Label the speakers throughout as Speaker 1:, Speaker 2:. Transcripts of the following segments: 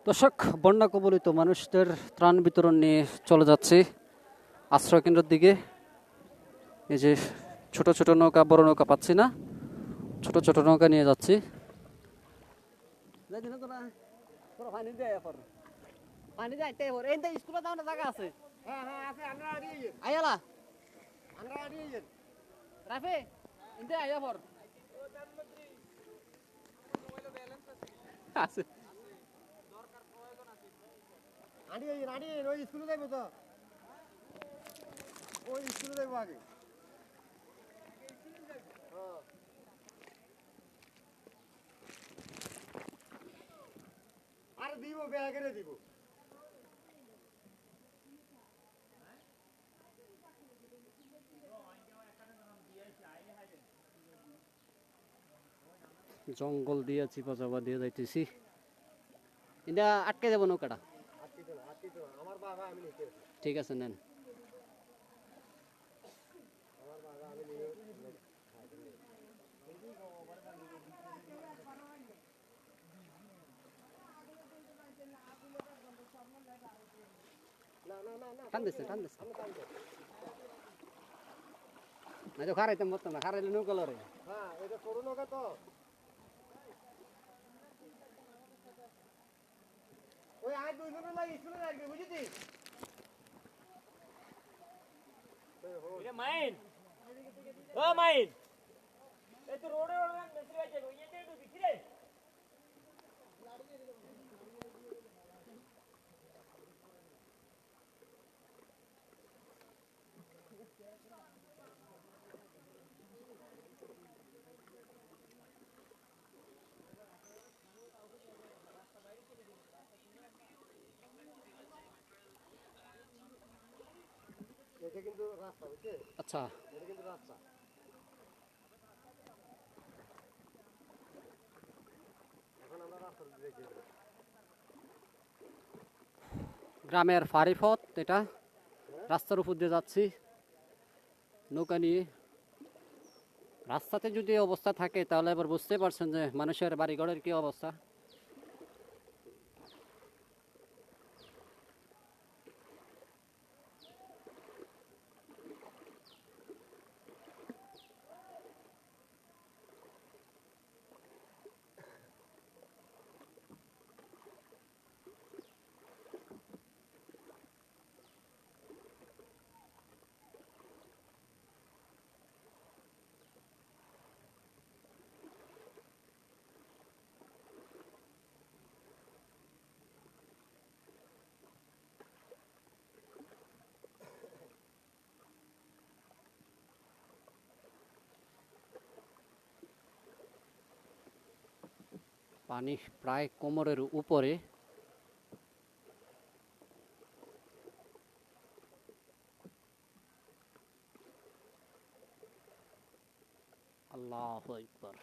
Speaker 1: দর্শক, বন্যা কবলিত মানুষদের ত্রাণ বিতরণ নিয়ে চলে যাচ্ছি আশ্রয় কেন্দ্রের দিকে। এই যে ছোট ছোট নৌকা, বড় নৌকা পাচ্ছি না, ছোট ছোট নৌকা নিয়ে যাচ্ছি।
Speaker 2: ওই স্কুলে যাইবো তো, ওই স্কুলে যাইবো আগে। আর দিব ব্যাগে দিব।
Speaker 1: জঙ্গল দিয়ে চিপা চাপা দিয়ে যাইতেছি। এটা আটকে যাবো নৌকাটা। ঠিক আছে, নেন। টান দিচ্ছে, টান দিচ্ছে। না তো খারাইতাম বলতাম না, খারাইলে নৌকা লড়ে।
Speaker 2: হ্যাঁ, এটা ছোট নৌকা তো। ওই আজ দুইজনে লাগে স্কুলে লাগবে, বুঝেছিস?
Speaker 3: মাইন ও মাইন, এই তো রোডে রোডে মেসরি আছে, ওইটা একটু দিছি রে।
Speaker 2: এটা কিন্তু রাস্তা, বুঝছে?
Speaker 1: আচ্ছা,
Speaker 2: এটা কিন্তু রাস্তা। এখন আমরা রাস্তা দেখি।
Speaker 1: গ্রামের ফাঁড়িপথ এটা, রাস্তার উপর দিয়ে যাচ্ছি নৌকা নিয়ে। রাস্তাতে যদি এই অবস্থা থাকে তাহলে এবার বুঝতে পারছেন যে মানুষের বাড়িঘরের কি অবস্থা। পানি প্রায় কোমরের উপরে। আল্লাহু আকবার।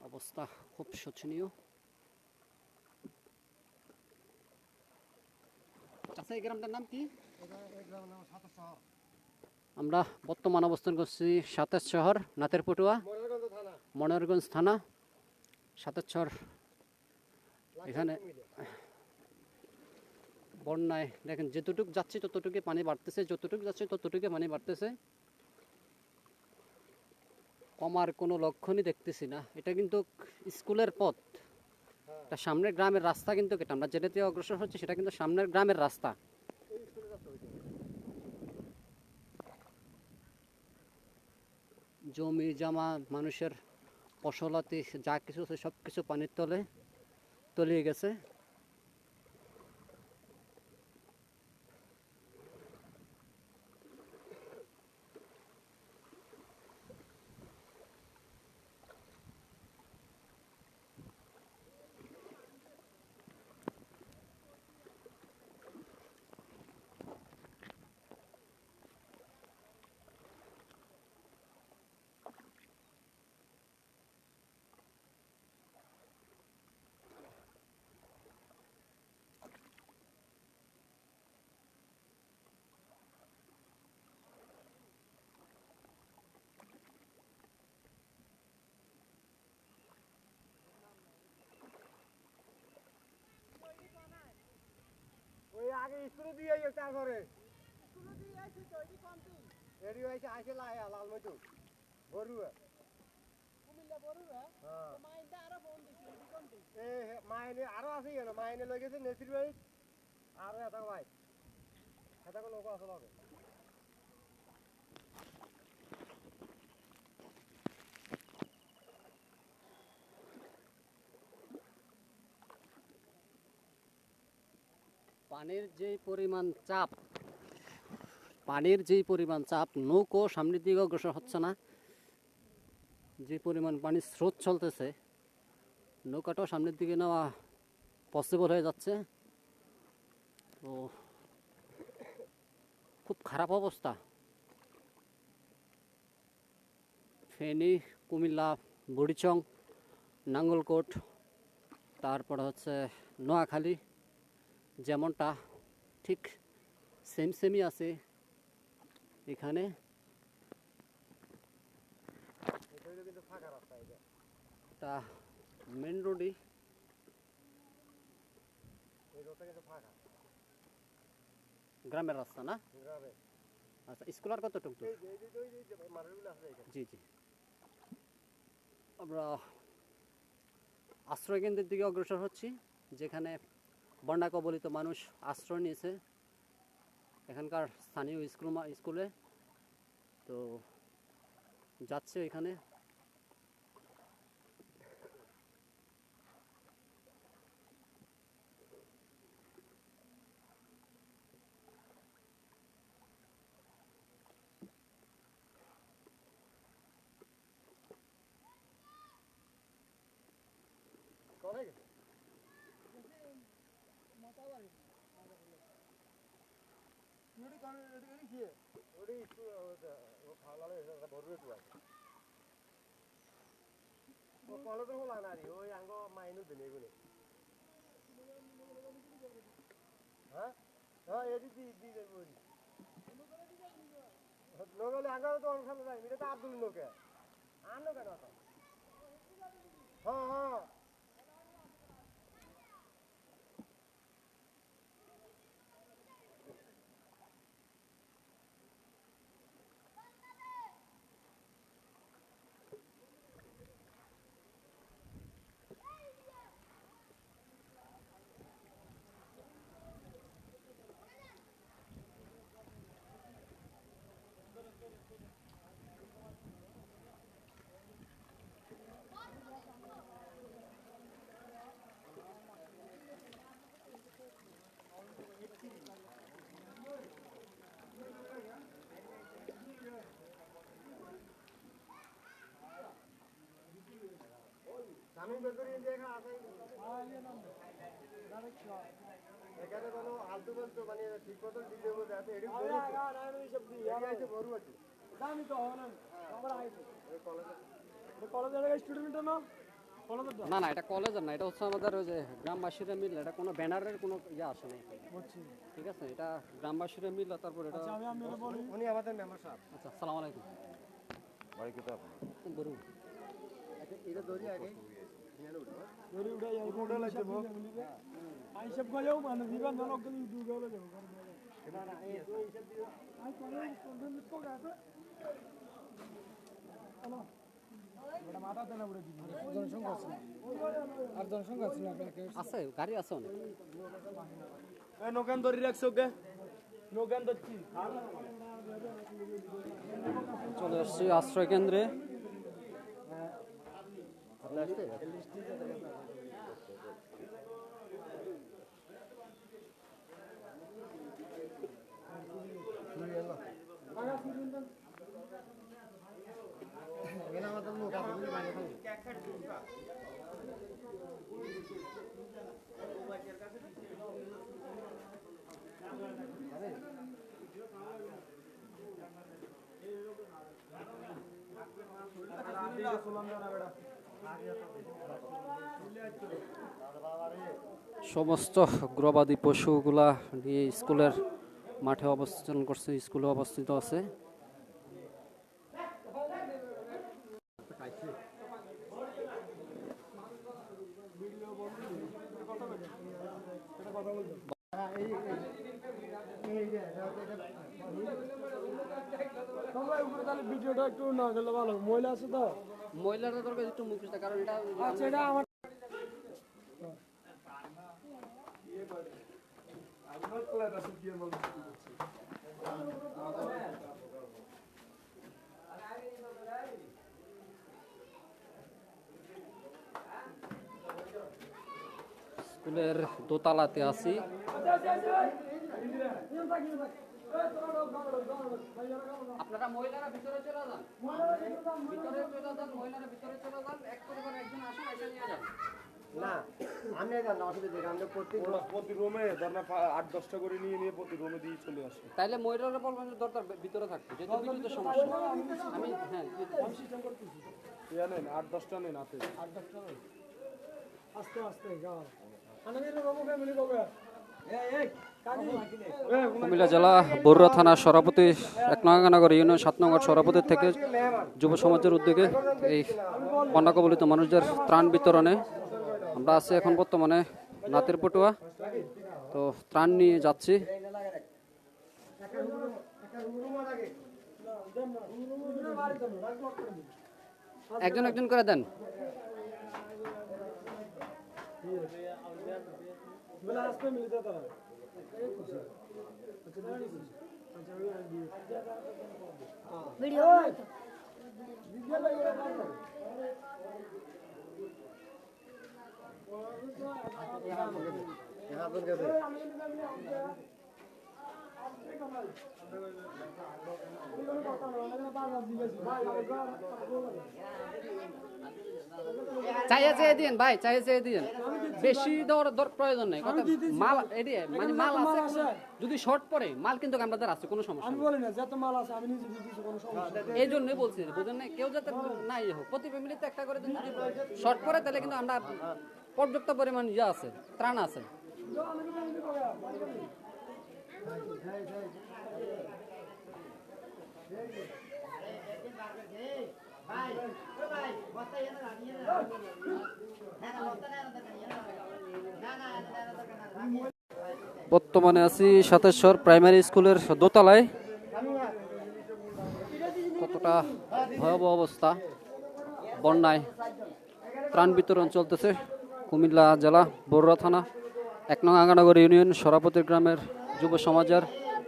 Speaker 1: অবস্থা খুব শোচনীয়। আচ্ছা, এই গ্রামটার নাম কি? আমরা বর্তমান অবস্থান করছি সাতের শহর, নাতের পটুয়া, মনোহরগঞ্জ থানা, সাতের শহর। এখানে বন্যায় দেখেন যতটুকু যাচ্ছে ততটুকু পানি বাড়তেছে, যতটুকু যাচ্ছে ততটুকু পানি বাড়তেছে, কমার কোনো লক্ষণই দেখতেছি না। এটা কিন্তু স্কুলের পথ, এটা সামনের গ্রামের রাস্তা, কিন্তু এটা আমরা যেটাতে অগ্রসর হচ্ছে সেটা কিন্তু সামনের গ্রামের রাস্তা। জমি জামা, মানুষের ফসলাতি যা কিছু আছে সব কিছু পানির তলে তলিয়ে গেছে।
Speaker 2: স্কুলে দিয়ে আইও তারপরে এডি হইছে আইছে লায়া লালমইতো বড়ুয়া হ্যাঁ মাইনে আরো আছে কেন মাইনে লই গেছে নেসির ভাই আর এটা ভাই এটা কোন লোক আছে লগে
Speaker 1: পানির যেই পরিমাণ চাপ নৌকো সামনের দিকে অগ্রসর হচ্ছে না, যে পরিমাণ পানির স্রোত চলতেছে নৌকাটাও সামনের দিকে নেওয়া পসিবল হয়ে যাচ্ছে। তো খুব খারাপ অবস্থা। ফেনী, কুমিল্লা, বুড়িচং, নাঙ্গলকোট, তারপরে হচ্ছে নোয়াখালী, যেমনটা ঠিক সেমই আছে এখানে।
Speaker 2: এটা কিন্তু ফাঁকা রাস্তা এটা
Speaker 1: এটা মেন রোডই,
Speaker 2: এই রোডটা কিন্তু ফাঁকা
Speaker 1: গ্রামের রাস্তা না?
Speaker 2: গ্রামে
Speaker 1: আচ্ছা, স্কুল আর কতটুকু দূর?
Speaker 2: এই যে মানুষগুলো আছে এখানে
Speaker 1: জি জি, আমরা আশ্রয় কেন্দ্রের দিকে অগ্রসর হচ্ছি, যেখানে বন্যা কবলিত মানুষ আশ্রয় নিয়েছে এখানকার স্থানীয় স্কুলে। তো যাচ্ছে এখানে।
Speaker 2: কবে গেছে ওটি একটু খাওয়া বড় একটু আছে ও কলে তো হলা না রে ওই আঙ্গ মাইনু দেনে এগুলো হ্যাঁ হ্যাঁ এটি দি দেব ওই নগলে আঙ্গ তো অনুষ্ঠান যাই এটা তো আব্দুল নোকে আনো কেন হ্যাঁ হ্যাঁ আমি বেদুরি দেখা আছে এখানে কোনো আলতু বলতো মানে ঠিক মতো দিতে হবে যাতে এটি বড় আছে
Speaker 3: দামি তো হবে না আমরা আইছি
Speaker 2: কলেজে
Speaker 3: কলেজের স্টুডেন্ট না কলেজের
Speaker 1: না না, এটা কলেজের না, এটা হচ্ছে আমাদের ওই যে গ্রামবাসীরা মিল, এটা কোনো ব্যানারের কোনো ইয়ে আসে না এখানে।
Speaker 3: বুঝছি
Speaker 1: ঠিক আছে, এটা গ্রামবাসীরা মিল, তারপর এটা।
Speaker 3: আচ্ছা আমি বলি
Speaker 2: উনি আমাদের মেম্বার সাহেব
Speaker 1: আচ্ছা, আসসালামু আলাইকুম।
Speaker 2: বাড়ি কোথায় আপনার
Speaker 1: বরু
Speaker 2: এটা দড়ি আগে
Speaker 3: ধরে উড়াই যাই উড়া লাগতে বল আই সব গয়ও মানে বিবান নলক গলি দু গলে যাব
Speaker 2: না না এই তো হিসাব দিও
Speaker 3: আই করে স্টুডেন্ট কো গাছে হ্যালো বড় মাথা দেনা উড়ে দিবি জনসংখ্যা আছে আর জনসংখ্যা আছে না
Speaker 1: আছে, গাড়ি আছে অনেক।
Speaker 3: এ নোকান ধরে রাখছো কে নোকান ধরছি
Speaker 1: চলে আসছি আশ্রয় কেন্দ্রে।
Speaker 2: এখানে আমাদের লোক আছে বুঝলি বাইরে খালি
Speaker 1: সমস্ত গৃহপালিত পশুগুলা নিয়ে স্কুলের মাঠে অবস্থান করছে, স্কুলে অবস্থিত আছে।
Speaker 3: তোমরা উপরে তাহলে ভিডিওটা একটু না করলে ভালো, মহিলা আছে তো।
Speaker 1: মহিলারা দরকার একটু মুখোশ কারণ এটা
Speaker 3: আচ্ছা এটা আমার
Speaker 1: স্কুলের দোতলাতে আছি। আপনারা মহিলারা ভিতরে চলে যান, ভিতরে চলে যান, মহিলারা ভিতরে চলে যান, এক করে করে একজন আসেন, এসে নিয়ে যান।
Speaker 2: না আমি জানি অসুবিধা নেই, আমরা প্রত্যেক
Speaker 3: প্রতি রুমে ধর না 8-10টা করে নিয়ে নিয়ে প্রতি রুমে দিয়ে চলে আসে।
Speaker 1: তাইলে মহিলারা বলবেন যে দরকার ভিতরে থাকতে, যেহেতু বিদ্যুতের সমস্যা। আমি হ্যাঁ
Speaker 3: আমি সিস্টেম করতেছি। নেন 8-10টা নেন হাতে। 8-10টা নেন। আস্তে আস্তে যাও। আনন্দের বাবু ফ্যামিলি কবে? এই
Speaker 1: কুমিল্লা জেলা বরুড়া থানা সভাপতি 1 নং নগর ইউনিয়ন 7 নং সভাপতি থেকে যুব সমাজের উদ্যোগে এই বন্যা কবলিত মানুষদের ত্রাণ বিতরণে আমরা আছি এখন বর্তমানে নাতের পটুয়া। তো ত্রাণ নিয়ে যাচ্ছি। একজন একজন করে দেন।
Speaker 3: বলে আসবে মিলিতে তারা।
Speaker 4: वीडियो
Speaker 2: यहाँ पर कैसे
Speaker 1: চাইয়ে চেয়ে দিন ভাই, চাইয়ে চেয়ে দিন, বেশি দেওয়ার প্রয়োজন নেই। কথা মাল এডি মানে মাল আছে, যদি শর্ট পড়ে মাল কিন্তু আমাদের আছে, কোনো সমস্যা
Speaker 3: আমি
Speaker 1: নেই।
Speaker 3: বলি না যত মাল আছে আমি নিজে দিয়ে দিচ্ছি, কোনো সমস্যা নেই।
Speaker 1: এই জন্যই বলছি, বুঝলেন না, কেউ যাতে নাই হোক, প্রতি ফ্যামিলিতে একটা করে দিন। যদি শর্ট পড়ে তাহলে কিন্তু আমরা পর্যাপ্ত পরিমাণ ইয়ে আছে, ত্রাণ আছে। বর্তমানে আছি সাতেশ্বর প্রাইমারি স্কুলের দোতলায়। কতটা ভয়াবহ অবস্থা, বন্যায় ত্রাণ বিতরণ চলতেছে। কুমিল্লা জেলা বরুড়া থানা 1 নং আঙ্গানগর ইউনিয়ন সরাপতি গ্রামের যুব সমাজের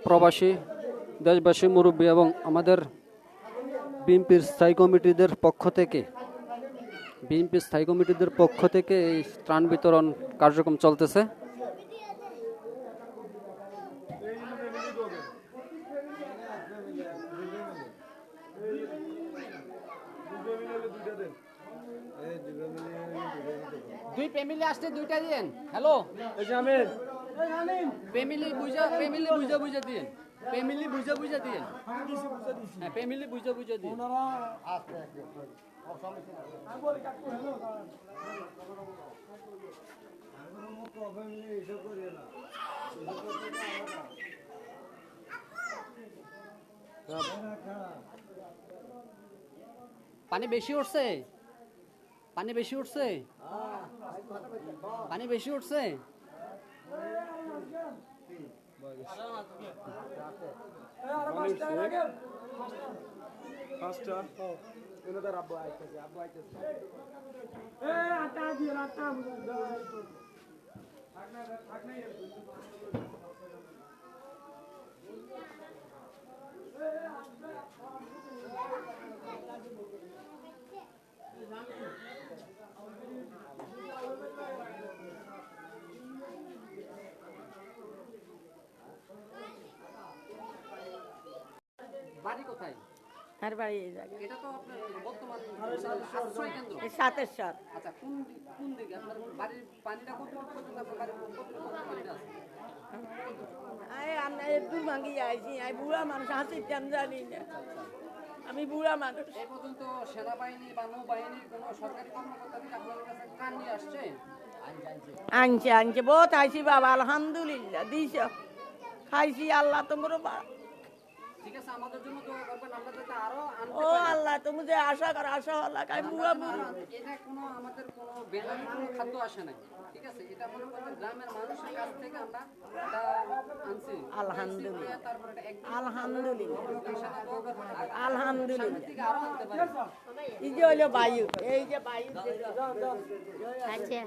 Speaker 1: প্রবাসী দেশবাসী মুরব্বী এবং আমাদের বিএনপির স্থায়ী কমিটিদের পক্ষ থেকে এই ত্রাণ বিতরণ কার্যক্রম চলতেছে। দুই ফ্যামিলি আসছে, দুইটা দিন। হ্যালো,
Speaker 3: এই যে আমিন
Speaker 1: ফ্যামিলি বুঝা বুঝা দিন, ফ্যামিলি বুঝা দিন।
Speaker 3: আমি দিছি বুঝে দিছি।
Speaker 1: হ্যাঁ, ফ্যামিলি বুঝা দিন।
Speaker 3: ওনারা আমি বলি কাকু হ্যালো
Speaker 1: পানি বেশি উঠছে, পানি বেশি উঠছে, পানি বেশি উঠছে।
Speaker 3: পাঁচটা এনাদের আব্বু আইতেছে এই আটা দিয়ে আটা
Speaker 1: বাড়ি কোথায়?
Speaker 4: हर बार ये जाएगा
Speaker 1: এটা তো আপনার বর্তমান আশ্রয় কেন্দ্র।
Speaker 4: सात सात
Speaker 1: আচ্ছা, কোন দিকে আপনার বাড়ির পানিটা কতটুকু পর্যন্ত আপনার বাড়ির কতটুকু পানিটা আছে?
Speaker 4: आए हमने एक दूर मांगी आई थी आई बुरा मानुष हाथी जानी আমি বুড়া মানুষ।
Speaker 1: এই পর্যন্ত সেনাবাহিনী বা নৌবাহিনী কোনো সরকারি কর্মকর্তা কি আপনাদের কাছে ত্রাণ নিয়ে আসছে?
Speaker 4: আনছে আনছে বহুত আইছি বাবা আলহামদুলিল্লাহ দিছ খাইছি আল্লাহ তোমার
Speaker 1: ঠিক আছে, আমাদের জন্য দোয়া করবেন, আমরা যাতে আরো আনতে
Speaker 4: ও
Speaker 1: পারি।
Speaker 4: আল্লাহ তুমি যে আশা কর আশা আল্লাহ কাই বুয়া বুড়ি
Speaker 1: এটা কোনো আমাদের কোনো বেনামি কোনো খাদ্য আসে নাই, ঠিক আছে, এটা মনে করেন গ্রামের মানুষের কাছ থেকে আমরা এটা আনছি।
Speaker 4: আলহামদুলিল্লাহ।
Speaker 1: তারপর এটা একদম
Speaker 4: আলহামদুলিল্লাহ
Speaker 1: ইনশাআল্লাহ দোয়া করবেন,
Speaker 4: আলহামদুলিল্লাহ।
Speaker 1: সামনের দিকে আরো আনতে পারি।
Speaker 4: এই যে হইলো বায়ু, এই যে বায়ু
Speaker 5: আচ্ছা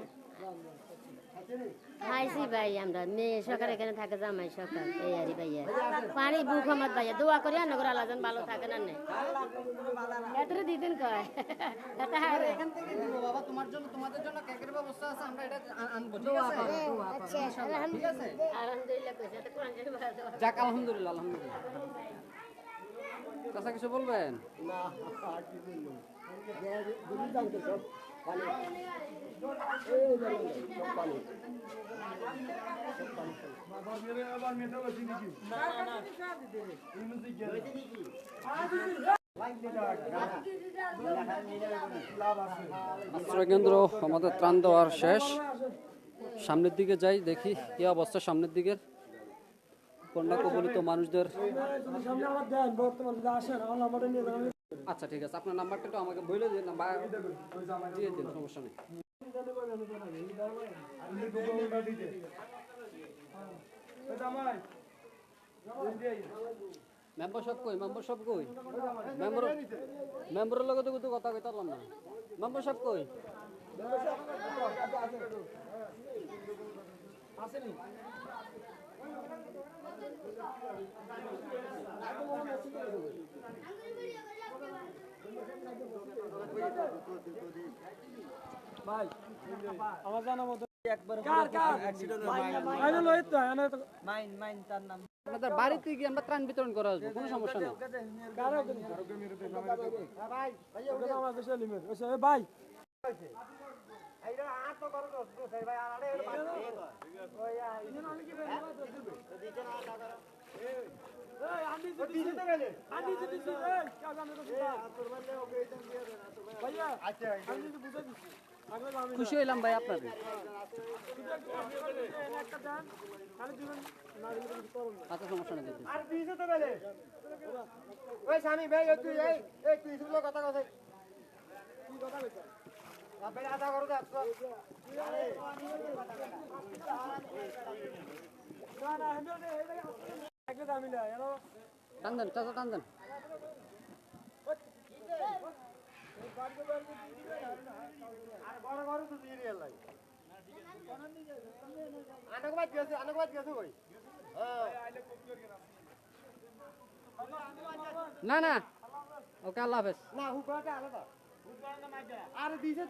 Speaker 5: খাইছি ভাই আমরা মেয়ে সকাল এখানে থাকে জামাই সকাল এই আরি ভাইয়া পানি বুক আমার ভাইয়া দোয়া করি আর নগর আলাজন ভালো থাকে না নেই এতরে দিদিন কয় এটা হারে
Speaker 1: এখান থেকে দিব বাবা, তোমার জন্য, তোমাদের জন্য কেকের ব্যবস্থা আছে, আমরা এটা আনবো, ঠিক আছে? ঠিক আছে,
Speaker 5: আলহামদুলিল্লাহ কইছে এটা কোরআন শরীফ আছে
Speaker 1: যাক আলহামদুলিল্লাহ, আলহামদুলিল্লাহ। চাচা কিছু বলবেন?
Speaker 2: না আর কি বলবো দুধ দাম তো সব পানি এই দেখুন, সব পানি
Speaker 3: আবার মেয়েটা বসি নাকি
Speaker 1: আশ্রয় কেন্দ্র আমাদের ত্রাণ দেওয়ার শেষ, সামনের দিকে যাই, দেখি কি অবস্থা সামনের দিকের বন্যা কবলিত মানুষদের।
Speaker 3: সামনে আমার দেন বর্তমান যদি আসেন আমার নাম্বারটা নিয়ে যাবেন
Speaker 1: আচ্ছা ঠিক আছে, আপনার নাম্বারটা একটু আমাকে বলে দিন, নাম্বার দিয়ে দিন, সমস্যা নেই। মেম্বারশিপ কই, মেম্বারশিপ কই, মেম্বারের লগে তো কথা কইতে পারলাম না। মেম্বারশিপ কই?
Speaker 3: আসেনি ভাই আমার জানা মতো কার কার আইনো লইত তো আইনো তো
Speaker 1: আপনাদের বাড়িতে গিয়ে আমরা ত্রাণ বিতরণ করা আসবো, কোনো সমস্যা নেই।
Speaker 3: কারো ভাই ভাই আমার দেশে লিমিট ওইসে ভাই
Speaker 2: এইটা আর তো করো তো সেই ভাই আর আরে ওই
Speaker 3: আমি
Speaker 2: দিতে গেলে
Speaker 3: আমি দিছি এই কাজ আমি তো
Speaker 2: তোর বললে ওকে এটা দিয়ে দেন
Speaker 3: ভাইয়া
Speaker 2: আচ্ছা
Speaker 3: আমি তো বুঝাই দিছি আগে আমি
Speaker 1: খুশি হইলাম ভাই আপনাদের।
Speaker 3: একটা দেন খালি দিবেন না দিলে কিছু করব না
Speaker 1: আচ্ছা সমস্যা নেই, দিতেছি।
Speaker 2: আর দিতে তো গেলে ওই স্বামী ভাই তুই এই তুই শুনলো কথা কথা
Speaker 3: কি কথা কইছ
Speaker 2: আপনি আধা করো তো
Speaker 3: না না হেন দে এই জায়গা আগে দামি না এলো
Speaker 1: টান দেন চাচা, টান দেন।
Speaker 2: আর বড় বড় তো দিয়ে রিয়েল লাই আনকবাদ গেছে কই হ্যাঁ
Speaker 1: না না, ওকে আল্লাহ হাফেজ।
Speaker 2: না হুকাটা আলাদা আর দিছে তো